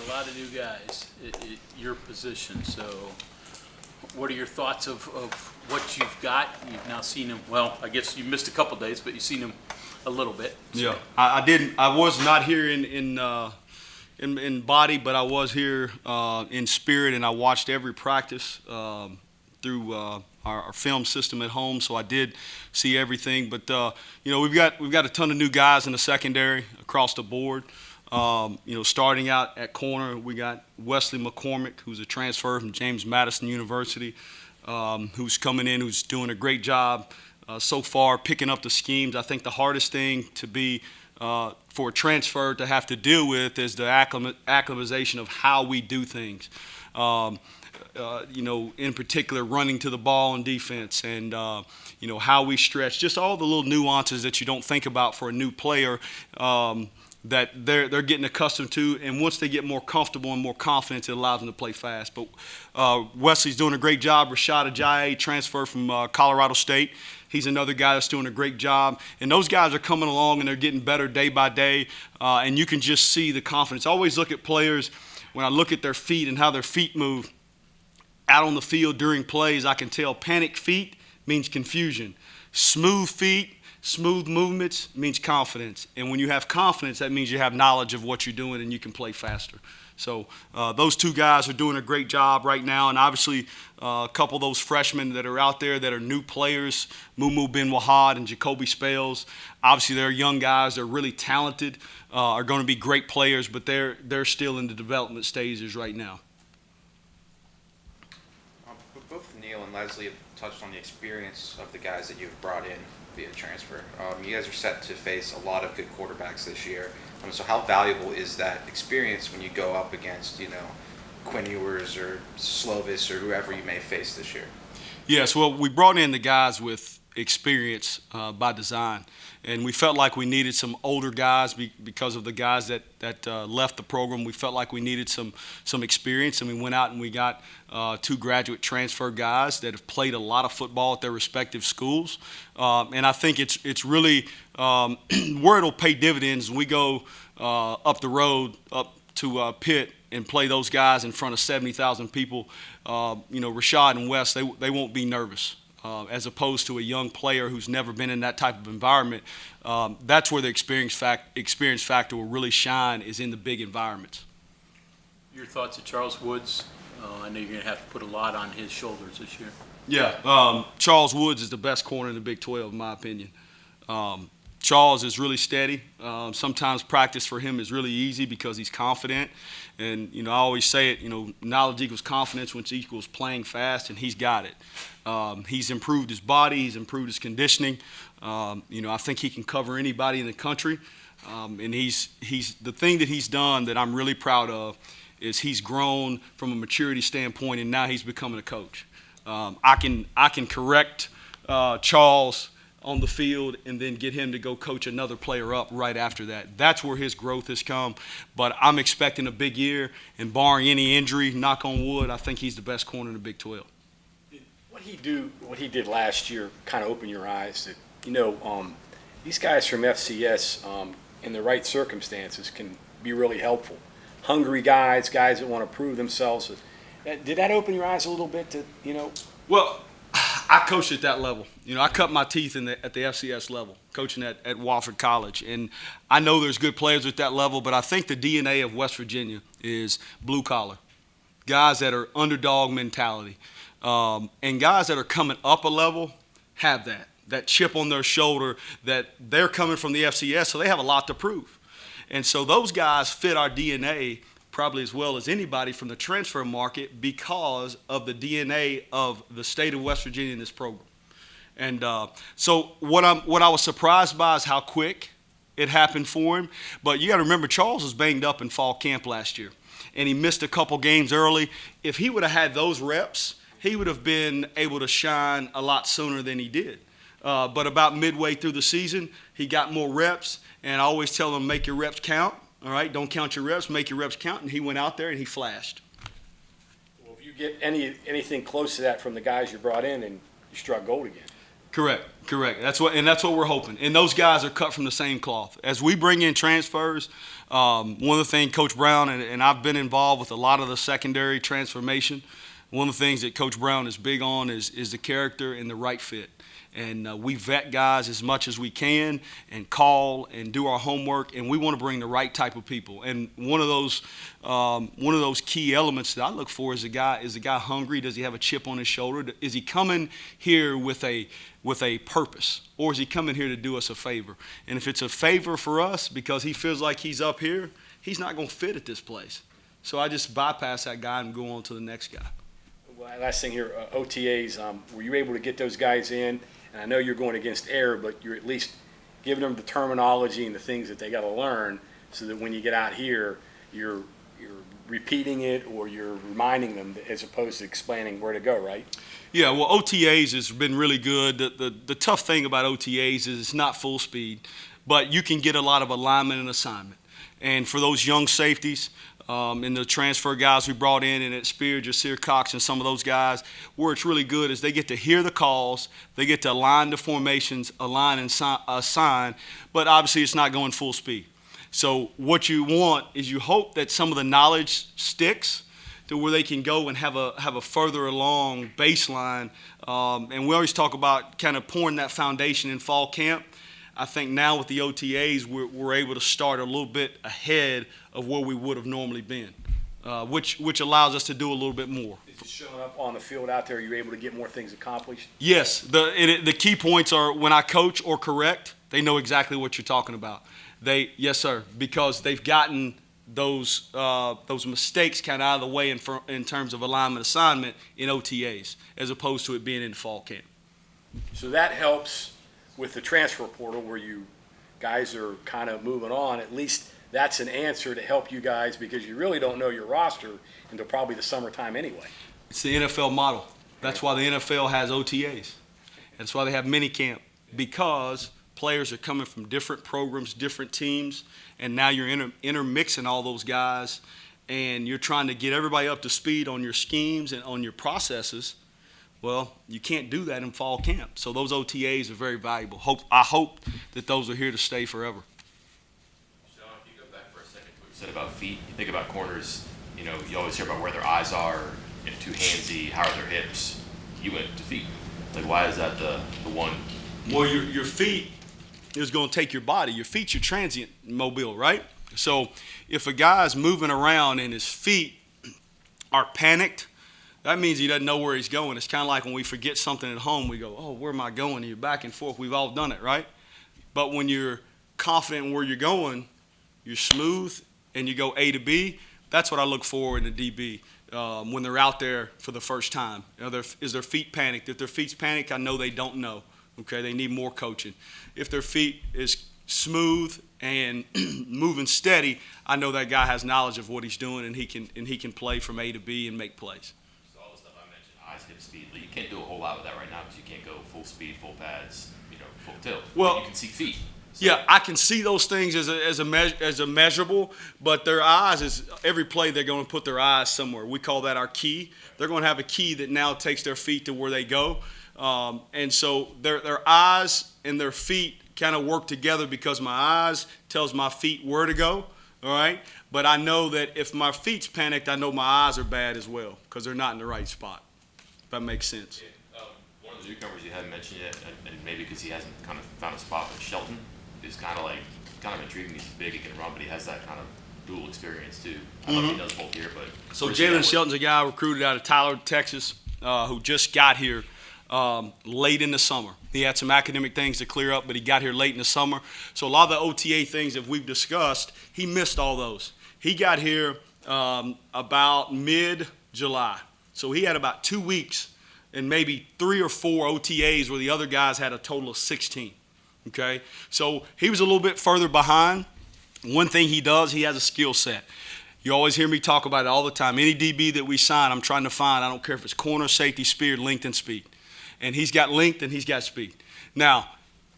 a lot of new guys at your position. So, what are your thoughts of what you've got? You've now seen him. Well, I guess you missed a couple days, but you've seen him a little bit. So. Yeah, I didn't. I was not here in body, but I was here in spirit, and I watched every practice through our film system at home. So I did see everything. But we've got a ton of new guys in the secondary across the board. Starting out at corner, we got Wesley McCormick, who's a transfer from James Madison University, who's coming in, who's doing a great job so far picking up the schemes. I think the hardest thing to be for a transfer to have to deal with is the acclimatization of how we do things. In particular, running to the ball on defense and, how we stretch, just all the little nuances that you don't think about for a new player that they're getting accustomed to. And once they get more comfortable and more confident, it allows them to play fast. But Wesley's doing a great job. Rashad Ajayi, transfer from Colorado State. He's another guy that's doing a great job. And those guys are coming along and they're getting better day by day. And you can just see the confidence. I always look at players, when I look at their feet and how their feet move out on the field during plays, I can tell panic feet means confusion. Smooth feet, smooth movements means confidence. And when you have confidence, that means you have knowledge of what you're doing and you can play faster. So those two guys are doing a great job right now. And obviously a couple of those freshmen that are out there that are new players, Mumu Ben Wahad and Jacoby Spales, obviously they're young guys. They're really talented, are going to be great players, but they're still in the development stages right now. Both Neil and Leslie have touched on the experience of the guys that you've brought in via transfer. You guys are set to face a lot of good quarterbacks this year. So how valuable is that experience when you go up against, Quinn Ewers or Slovis or whoever you may face this year? Yes, well, we brought in the guys with experience by design, and we felt like we needed some older guys because of the guys that left the program. We felt like we needed some experience, and we went out and we got two graduate transfer guys that have played a lot of football at their respective schools, and I think it's really where it'll pay dividends when we go up the road up to Pitt and play those guys in front of 70,000 people. Rashad and Wes, they won't be nervous. As opposed to a young player who's never been in that type of environment. That's where the experience factor will really shine, is in the big environments. Your thoughts of Charles Woods? I know you're going to have to put a lot on his shoulders this year. Yeah, Charles Woods is the best corner in the Big 12, in my opinion. Charles is really steady. Sometimes practice for him is really easy because he's confident. And, I always say it, knowledge equals confidence, which equals playing fast, and he's got it. He's improved his body. He's improved his conditioning. I think he can cover anybody in the country. And he's the thing that he's done that I'm really proud of is he's grown from a maturity standpoint, and now he's becoming a coach. I can correct Charles on the field and then get him to go coach another player up right after that. That's where his growth has come. But I'm expecting a big year, and barring any injury, knock on wood, I think he's the best corner in the Big 12. What he did last year kind of opened your eyes that, these guys from FCS in the right circumstances can be really helpful. Hungry guys that want to prove themselves. Did that open your eyes a little bit to, Well, I coached at that level. I cut my teeth at the FCS level, coaching at Wofford College. And I know there's good players at that level, but I think the DNA of West Virginia is blue collar. Guys that are underdog mentality. And guys that are coming up a level have that chip on their shoulder that they're coming from the FCS, so they have a lot to prove. And so those guys fit our DNA probably as well as anybody from the transfer market because of the DNA of the state of West Virginia in this program. And so what I was surprised by is how quick it happened for him. But you got to remember, Charles was banged up in fall camp last year, and he missed a couple games early. If he would have had those reps, he would have been able to shine a lot sooner than he did. But about midway through the season, he got more reps, and I always tell him, make your reps count. All right, don't count your reps, make your reps count. And he went out there and he flashed. Well, if you get anything close to that from the guys you brought in, and you struck gold again. Correct. That's what we're hoping. And those guys are cut from the same cloth. As we bring in transfers, one of the things Coach Brown and I've been involved with a lot of the secondary transformation. One of the things that Coach Brown is big on is the character and the right fit. And we vet guys as much as we can and call and do our homework, and we want to bring the right type of people. And one of those key elements that I look for is the guy hungry? Does he have a chip on his shoulder? Is he coming here with a purpose, or is he coming here to do us a favor? And if it's a favor for us because he feels like he's up here, he's not going to fit at this place. So I just bypass that guy and go on to the next guy. Well, last thing here, OTAs, were you able to get those guys in? And I know you're going against air, but you're at least giving them the terminology and the things that they got to learn so that when you get out here, you're repeating it or you're reminding them as opposed to explaining where to go, right? Yeah, well, OTAs has been really good. The tough thing about OTAs is it's not full speed, but you can get a lot of alignment and assignment. And for those young safeties, and the transfer guys we brought in, and at Spear, Jasir Cox, and some of those guys, where it's really good is they get to hear the calls, they get to align the formations, align and assign, but obviously it's not going full speed. So what you want is you hope that some of the knowledge sticks to where they can go and have a further along baseline. And we always talk about kind of pouring that foundation in fall camp. I think now with the OTAs, we're able to start a little bit ahead of where we would have normally been, which allows us to do a little bit more. Is it showing up on the field out there, you're able to get more things accomplished? Yes. The key points are when I coach or correct, they know exactly what you're talking about. Yes, sir, because they've gotten those mistakes kind of out of the way in terms of alignment assignment in OTAs, as opposed to it being in fall camp. So that helps with the transfer portal where you guys are kind of moving on. At least that's an answer to help you guys because you really don't know your roster until probably the summertime anyway. It's the NFL model. That's why the NFL has OTAs. That's why they have minicamp, because players are coming from different programs, different teams, and now you're intermixing all those guys, and you're trying to get everybody up to speed on your schemes and on your processes. Well, you can't do that in fall camp. So those OTAs are very valuable. I hope that those are here to stay forever. ShaDon, if you go back for a second to what you said about feet, you think about corners, you always hear about where their eyes are, too handsy, how are their hips. You went to feet. Like, why is that the one? Well, your feet is going to take your body. Your feet's your transient mobile, right? So if a guy's moving around and his feet are panicked, that means he doesn't know where he's going. It's kind of like when we forget something at home, we go, oh, where am I going? And you're back and forth. We've all done it, right? But when you're confident in where you're going, you're smooth, and you go A to B. That's what I look for in the DB when they're out there for the first time. Is their feet panicked? If their feet's panicked, I know they don't know. Okay, they need more coaching. If their feet is smooth and moving steady, I know that guy has knowledge of what he's doing, and he can play from A to B and make plays. All the stuff I mentioned, eyes, hip, speed. Like, you can't do a whole lot with that right now because you can't go full speed, full pads, full tilt. Well, but you can see feet. So. Yeah, I can see those things as a measurable, but their eyes is every play they're going to put their eyes somewhere. We call that our key. They're going to have a key that now takes their feet to where they go, and so their eyes and their feet kind of work together because my eyes tells my feet where to go. All right, but I know that if my feet's panicked, I know my eyes are bad as well because they're not in the right spot. If that makes sense. Yeah, one of the newcomers you haven't mentioned yet, and maybe because he hasn't kind of found a spot, but Shelton is kind of intriguing. He's big, he can run, but he has that kind of dual experience too. I don't know if he does both here, but So Jalen Shelton's a guy recruited out of Tyler, Texas, who just got here late in the summer. He had some academic things to clear up, but he got here late in the summer. So a lot of the OTA things that we've discussed, he missed all those. He got here about mid-July. So he had about 2 weeks and maybe 3 or 4 OTAs where the other guys had a total of 16. Okay? So he was a little bit further behind. One thing he does, he has a skill set. You always hear me talk about it all the time. Any DB that we sign, I'm trying to find, I don't care if it's corner, safety, speed, length, and speed. And he's got length and he's got speed. Now,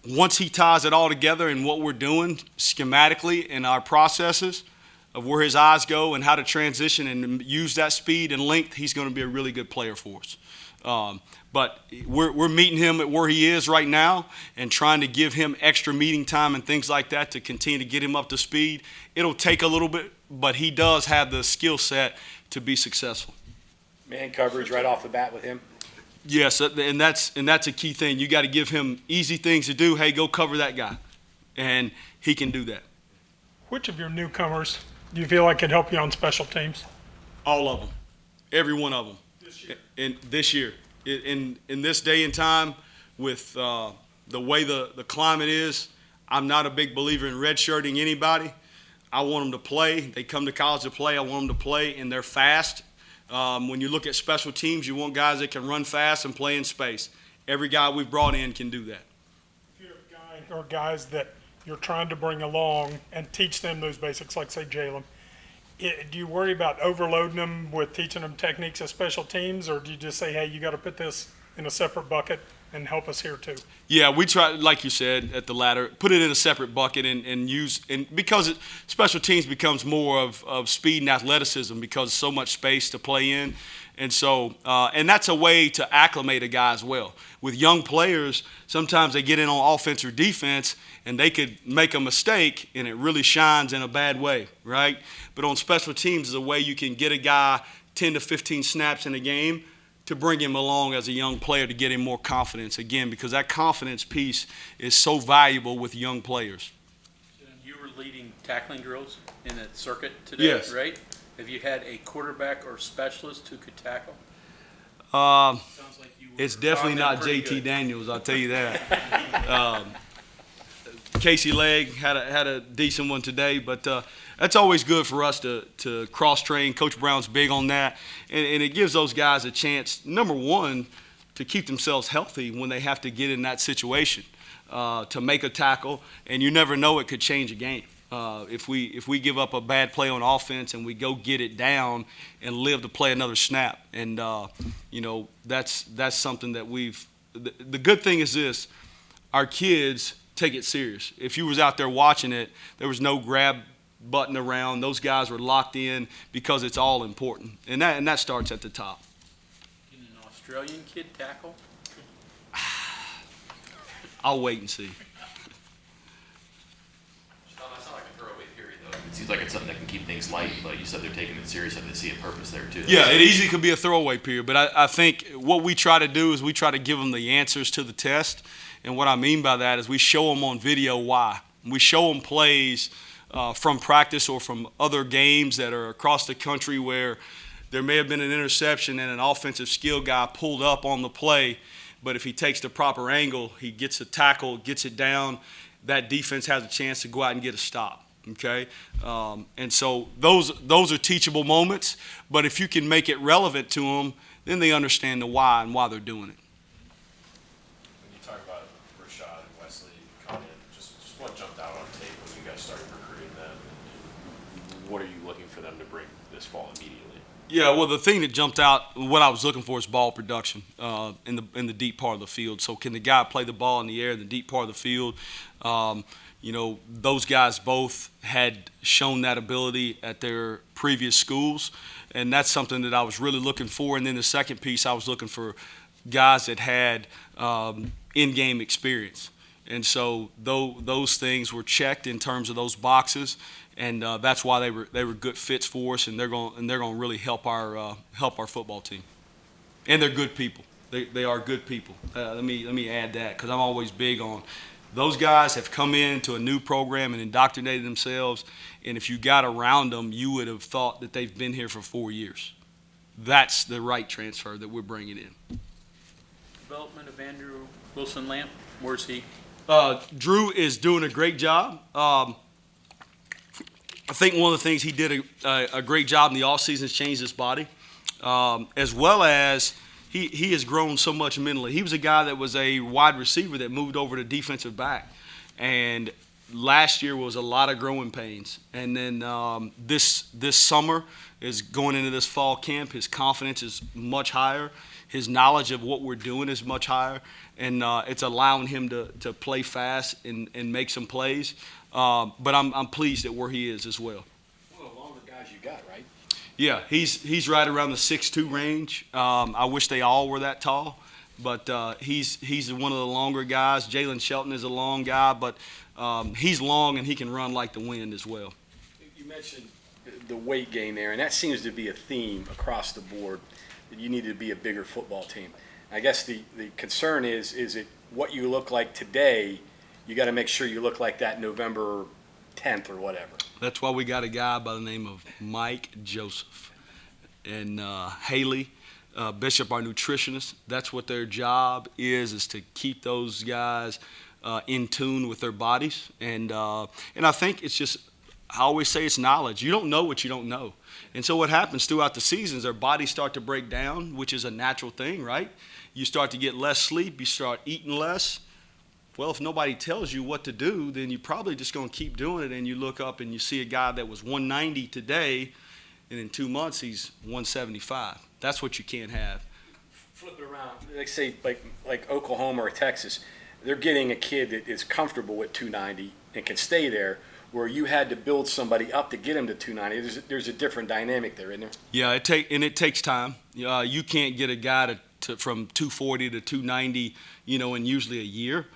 once he ties it all together in what we're doing schematically in our processes, of where his eyes go and how to transition and use that speed and length, he's going to be a really good player for us. But we're meeting him at where he is right now and trying to give him extra meeting time and things like that to continue to get him up to speed. It'll take a little bit, but he does have the skill set to be successful. Man coverage right off the bat with him. Yes, and that's a key thing. You got to give him easy things to do. Hey, go cover that guy, and he can do that. Which of your newcomers do you feel like could help you on special teams? All of them, every one of them. This year, in this day and time, with the way the climate is, I'm not a big believer in redshirting anybody. I want them to play. They come to college to play. I want them to play, and they're fast. When you look at special teams, you want guys that can run fast and play in space. Every guy we've brought in can do that. If you have guys that you're trying to bring along and teach them those basics, like say Jalen, do you worry about overloading them with teaching them techniques of special teams, or do you just say, hey, you got to put this in a separate bucket and help us here too? Yeah, we try, like you said, at the ladder, put it in a separate bucket and use, and because special teams becomes more of speed and athleticism because so much space to play in. And so, and that's a way to acclimate a guy as well. With young players, sometimes they get in on offense or defense and they could make a mistake and it really shines in a bad way, right? But on special teams is a way you can get a guy 10 to 15 snaps in a game to bring him along as a young player to get him more confidence, again, because that confidence piece is so valuable with young players. You were leading tackling drills in that circuit today, Yes. right? Have you had a quarterback or specialist who could tackle? Sounds like you were It's definitely on them not pretty JT good. Daniels, I'll tell you that. Casey Legg had a decent one today, but that's always good for us to cross-train. Coach Brown's big on that, and it gives those guys a chance, number one, to keep themselves healthy when they have to get in that situation, to make a tackle, and you never know, it could change a game. If we give up a bad play on offense and we go get it down and live to play another snap, and that's something that the good thing is this: our kids take it serious. If you was out there watching it, there was no grab button around. Those guys were locked in because it's all important, and that starts at the top. Can an Australian kid tackle? I'll wait and see. That's not like a throwaway period, though. It seems like it's something that can keep things light, but you said they're taking it serious and they see a purpose there, too. Yeah, it easily could be a throwaway period, but I think what we try to do is we try to give them the answers to the test, and what I mean by that is we show them on video why. We show them plays from practice or from other games that are across the country where there may have been an interception and an offensive skill guy pulled up on the play, but if he takes the proper angle, he gets a tackle, gets it down, that defense has a chance to go out and get a stop. Okay, and so those are teachable moments. But if you can make it relevant to them, then they understand the why and why they're doing it. When you talk about Rashad and Wesley coming in, just what jumped out on tape when you guys started recruiting them, and what are you looking for them to bring this fall immediately? Yeah, well, the thing that jumped out, what I was looking for is ball production in the deep part of the field. So can the guy play the ball in the air in the deep part of the field? Those guys both had shown that ability at their previous schools, and that's something that I was really looking for. And then the second piece, I was looking for guys that had in-game experience. And so those things were checked in terms of those boxes, and that's why they were good fits for us, and they're going to really help our football team. And they're good people. They are good people. Let me add that, because I'm always big on those guys have come into a new program and indoctrinated themselves, and if you got around them, you would have thought that they've been here for 4 years. That's the right transfer that we're bringing in. Development of Andrew Wilson-Lamp, where's he? Drew is doing a great job. I think one of the things he did a great job in the offseason is change his body, as well as he has grown so much mentally. He was a guy that was a wide receiver that moved over to defensive back, and last year was a lot of growing pains. And then this summer is going into this fall camp. His confidence is much higher. His knowledge of what we're doing is much higher, and it's allowing him to play fast and make some plays. But I'm pleased at where he is as well. One of the guys you got, right? Yeah, he's right around the 6'2" range. I wish they all were that tall, but he's one of the longer guys. Jalen Shelton is a long guy, but he's long and he can run like the wind as well. You mentioned the weight gain there, and that seems to be a theme across the board, that you need to be a bigger football team. I guess the concern is it what you look like today, you got to make sure you look like that November 10th or whatever. That's why we got a guy by the name of Mike Joseph and Haley Bishop, our nutritionist. That's what their job is to keep those guys in tune with their bodies. And I think it's just, I always say it's knowledge. You don't know what you don't know. And so what happens throughout the seasons, their bodies start to break down, which is a natural thing, right? You start to get less sleep, you start eating less. Well, if nobody tells you what to do, then you're probably just going to keep doing it, and you look up and you see a guy that was 190 today, and in 2 months he's 175. That's what you can't have. Flip it around, like say like Oklahoma or Texas, they're getting a kid that is comfortable with 290 and can stay there, where you had to build somebody up to get him to 290. There's a different dynamic there, isn't there? Yeah, it takes time. You can't get a guy from 240 to 290, in usually a year.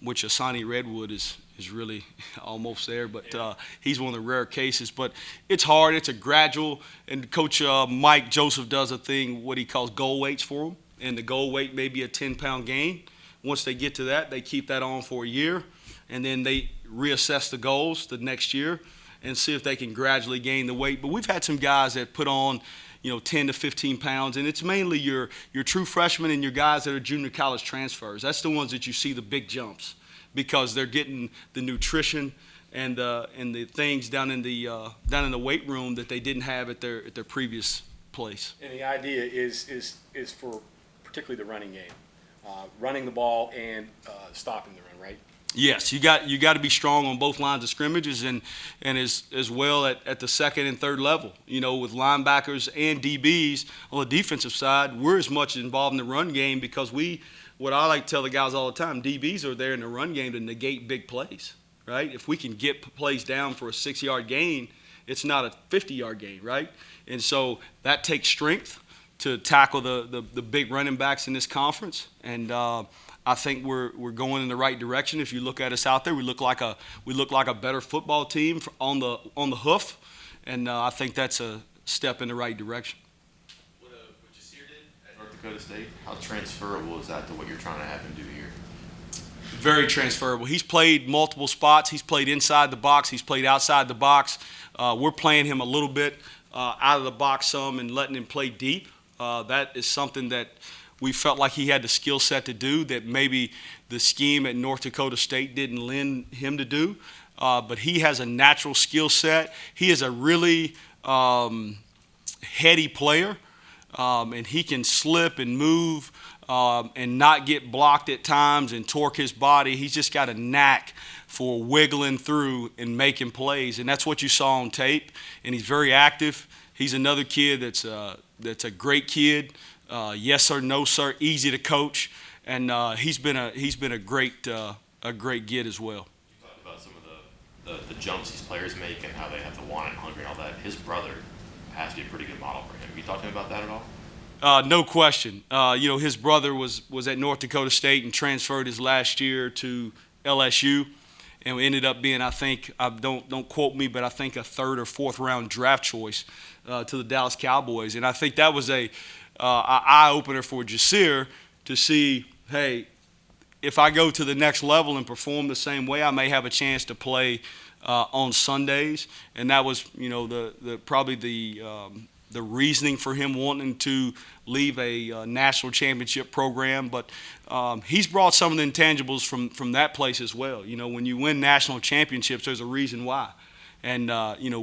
Which Asani Redwood is really almost there, but he's one of the rare cases. But it's hard. It's a gradual. And Coach Mike Joseph does a thing, what he calls goal weights for them. And the goal weight may be a 10-pound gain. Once they get to that, they keep that on for a year. And then they reassess the goals the next year and see if they can gradually gain the weight. But we've had some guys that put on 10 to 15 pounds, and it's mainly your true freshmen and your guys that are junior college transfers. That's the ones that you see the big jumps because they're getting the nutrition and the things down in the weight room that they didn't have at their previous place. And the idea is for particularly the running game, running the ball and stopping the run, right? Yes, you got to be strong on both lines of scrimmages and as well at the second and third level. With linebackers and DBs on the defensive side, we're as much involved in the run game because what I like to tell the guys all the time, DBs are there in the run game to negate big plays, right? If we can get plays down for a 6-yard gain, it's not a 50-yard gain, right? And so that takes strength to tackle the big running backs in this conference. And I think we're going in the right direction. If you look at us out there, we look like a better football team on the hoof, and I think that's a step in the right direction. What Jasir did at North Dakota State, how transferable is that to what you're trying to have him do here? Very transferable. He's played multiple spots. He's played inside the box. He's played outside the box. We're playing him a little bit out of the box some and letting him play deep. That is something that we felt like he had the skill set to do that maybe the scheme at North Dakota State didn't lend him to do. But he has a natural skill set. He is a really heady player, and he can slip and move and not get blocked at times and torque his body. He's just got a knack for wiggling through and making plays, and that's what you saw on tape. And he's very active. He's another kid that's a great kid. Yes sir, no sir, easy to coach, and he's been a great get as well. You talked about some of the jumps these players make and how they have the want and hunger and all that. His brother has to be a pretty good model for him. Have you talked to him about that at all? No question. His brother was at North Dakota State and transferred his last year to LSU, and we ended up being, I think, don't quote me, but I think a 3rd or 4th round draft choice to the Dallas Cowboys, and I think that was a eye-opener for Jasir to see, hey, if I go to the next level and perform the same way, I may have a chance to play on Sundays. And that was, probably the reasoning for him wanting to leave a national championship program. But he's brought some of the intangibles from that place as well. When you win national championships, there's a reason why. And,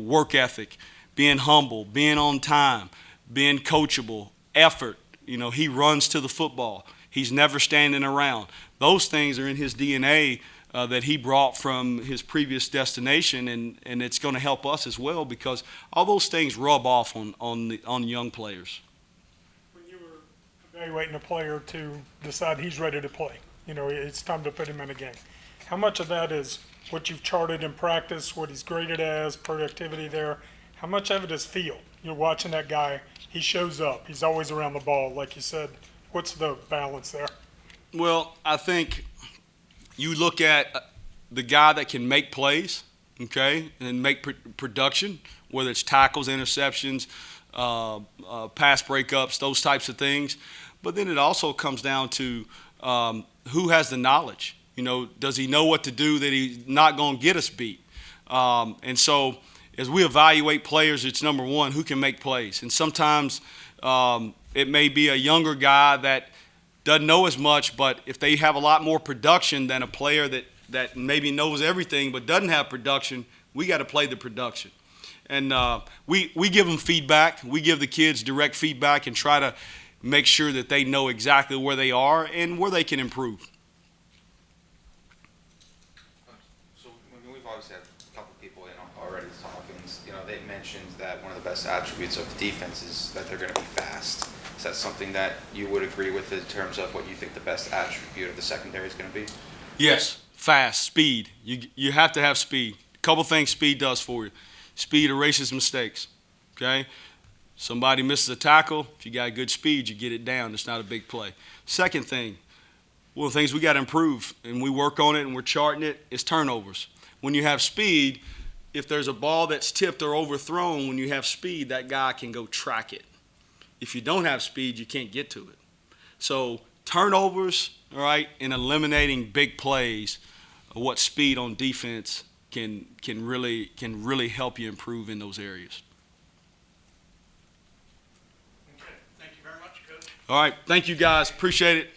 work ethic, being humble, being on time, being coachable, effort. He runs to the football. He's never standing around. Those things are in his DNA that he brought from his previous destination, and it's going to help us as well because all those things rub off on young players. When you were evaluating a player to decide he's ready to play, it's time to put him in a game. How much of that is what you've charted in practice, what he's graded as, productivity there? How much of it is feel? You're watching that guy, he shows up, he's always around the ball, like you said. What's the balance there? Well, I think you look at the guy that can make plays, okay, and make production, whether it's tackles, interceptions, pass breakups, those types of things. But then it also comes down to who has the knowledge. You know, does he know what to do that he's not going to get us beat? And so as we evaluate players, it's number one, who can make plays. And sometimes it may be a younger guy that doesn't know as much, but if they have a lot more production than a player that maybe knows everything but doesn't have production, we got to play the production. And we give them feedback. We give the kids direct feedback and try to make sure that they know exactly where they are and where they can improve. So we've obviously had a couple people in already talking. You know, they mentioned that one of the best attributes of the defense is that they're going to be fast. Is that something that you would agree with in terms of what you think the best attribute of the secondary is going to be? Yes, fast, speed. You have to have speed. A couple things speed does for you. Speed erases mistakes, okay? Somebody misses a tackle, if you got good speed, you get it down. It's not a big play. Second thing, one of the things we got to improve, and we work on it and we're charting it, is turnovers. When you have speed, if there's a ball that's tipped or overthrown, when you have speed, that guy can go track it. If you don't have speed, you can't get to it. So turnovers, all right, and eliminating big plays, what speed on defense can really help you improve in those areas. Okay, thank you very much, Coach. All right, thank you guys, appreciate it.